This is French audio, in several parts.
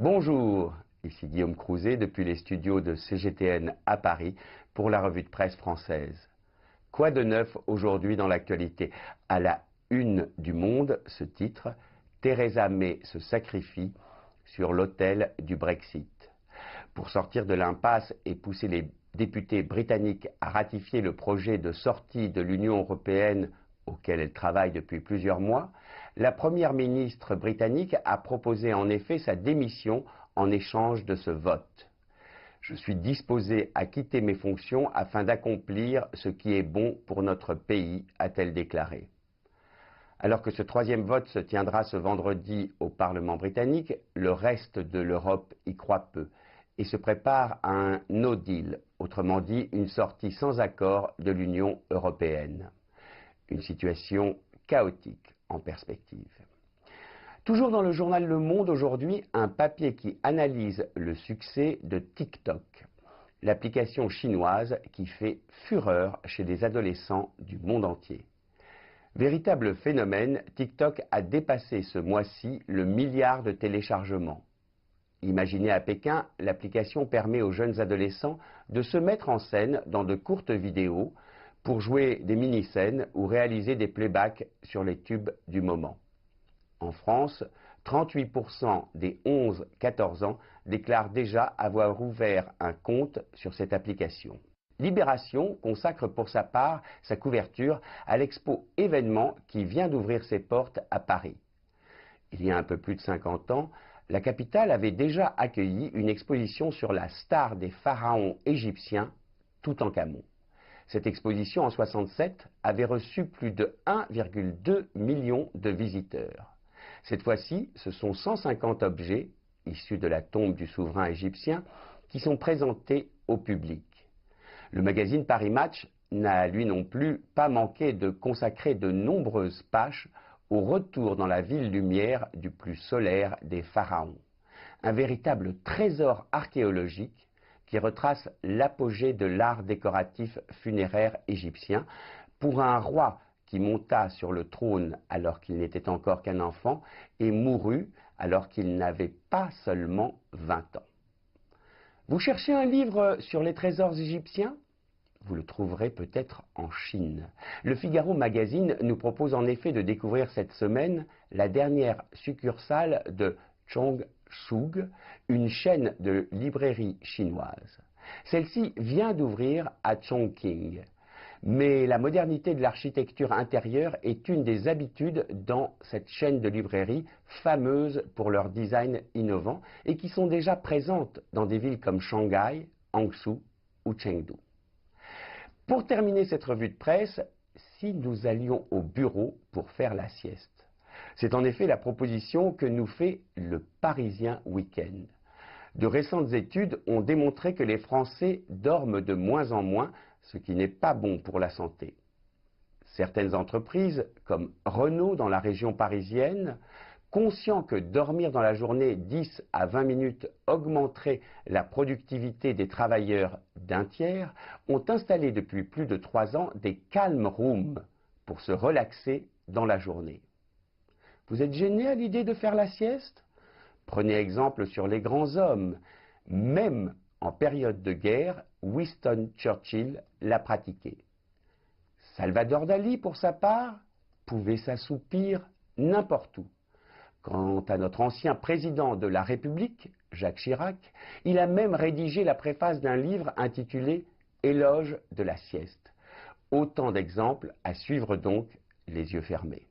Bonjour, ici Guillaume Crouzet depuis les studios de CGTN à Paris pour la revue de presse française. Quoi de neuf aujourd'hui dans l'actualité? À la une du Monde, ce titre, Theresa May se sacrifie sur l'autel du Brexit. Pour sortir de l'impasse et pousser les députés britanniques à ratifier le projet de sortie de l'Union européenne auquel elle travaille depuis plusieurs mois, la première ministre britannique a proposé en effet sa démission en échange de ce vote. Je suis disposée à quitter mes fonctions afin d'accomplir ce qui est bon pour notre pays, a-t-elle déclaré. Alors que ce troisième vote se tiendra ce vendredi au Parlement britannique, le reste de l'Europe y croit peu et se prépare à un no deal, autrement dit une sortie sans accord de l'Union européenne. Une situation chaotique en perspective. Toujours dans le journal Le Monde aujourd'hui, un papier qui analyse le succès de TikTok, l'application chinoise qui fait fureur chez les adolescents du monde entier. Véritable phénomène, TikTok a dépassé ce mois-ci le milliard de téléchargements. Imaginée à Pékin, l'application permet aux jeunes adolescents de se mettre en scène dans de courtes vidéos pour jouer des mini-scènes ou réaliser des playbacks sur les tubes du moment. En France, 38% des 11-14 ans déclarent déjà avoir ouvert un compte sur cette application. Libération consacre pour sa part sa couverture à l'expo événement qui vient d'ouvrir ses portes à Paris. Il y a un peu plus de 50 ans, la capitale avait déjà accueilli une exposition sur la star des pharaons égyptiens, Toutankhamon. Cette exposition en 67 avait reçu plus de 1,2 million de visiteurs. Cette fois-ci, ce sont 150 objets, issus de la tombe du souverain égyptien, qui sont présentés au public. Le magazine Paris Match n'a lui non plus pas manqué de consacrer de nombreuses pages au retour dans la ville lumière du plus solaire des pharaons. Un véritable trésor archéologique qui retrace l'apogée de l'art décoratif funéraire égyptien pour un roi qui monta sur le trône alors qu'il n'était encore qu'un enfant et mourut alors qu'il n'avait pas seulement 20 ans. Vous cherchez un livre sur les trésors égyptiens? Vous le trouverez peut-être en Chine. Le Figaro Magazine nous propose en effet de découvrir cette semaine la dernière succursale de Chongshug, une chaîne de librairies chinoise. Celle-ci vient d'ouvrir à Chongqing. Mais la modernité de l'architecture intérieure est une des habitudes dans cette chaîne de librairies fameuse pour leur design innovant et qui sont déjà présentes dans des villes comme Shanghai, Hangzhou ou Chengdu. Pour terminer cette revue de presse, si nous allions au bureau pour faire la sieste. C'est en effet la proposition que nous fait le Parisien Week-end. De récentes études ont démontré que les Français dorment de moins en moins, ce qui n'est pas bon pour la santé. Certaines entreprises, comme Renault dans la région parisienne, conscients que dormir dans la journée 10 à 20 minutes augmenterait la productivité des travailleurs d'un tiers, ont installé depuis plus de 3 ans des calm rooms pour se relaxer dans la journée. Vous êtes gêné à l'idée de faire la sieste? Prenez exemple sur les grands hommes. Même en période de guerre, Winston Churchill l'a pratiqué. Salvador Dali, pour sa part, pouvait s'assoupir n'importe où. Quant à notre ancien président de la République, Jacques Chirac, il a même rédigé la préface d'un livre intitulé « Éloge de la sieste ». Autant d'exemples à suivre donc les yeux fermés.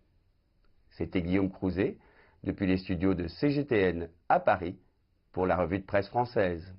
C'était Guillaume Crouzet, depuis les studios de CGTN à Paris, pour la revue de presse française.